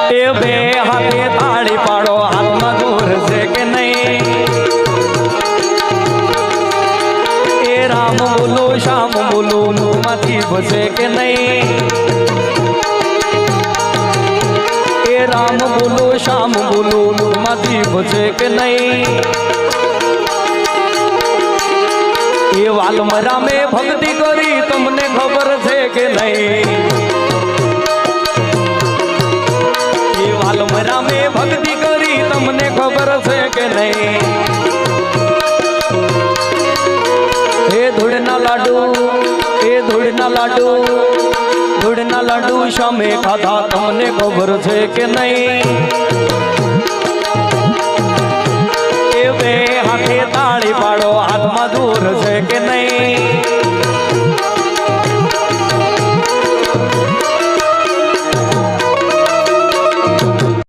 એ બે હાથે તાળી પાડો હાથમાં દૂર છે કે નહીં એ રામ બોલો શ્યામ બોલો મુખમાંથી ભસે કે નહીં એ રામ બોલો શ્યામ બોલો મુખમાંથી ભસે કે નહીં એ વાલમ રામે ભક્તિ કરી તમને ખબર છે કે નહીં એ વાલમ રામે ભક્તિ કરી તમને ખબર છે કે નહીં એ ધૂળના લાડુ એ ધૂળના લાડુ ધૂળના લાડુ સામે ખાધા તમને ખબર છે કે નહીં એ બે હાથે તાળી પાડો હાથમાં દૂર છે કે નહીં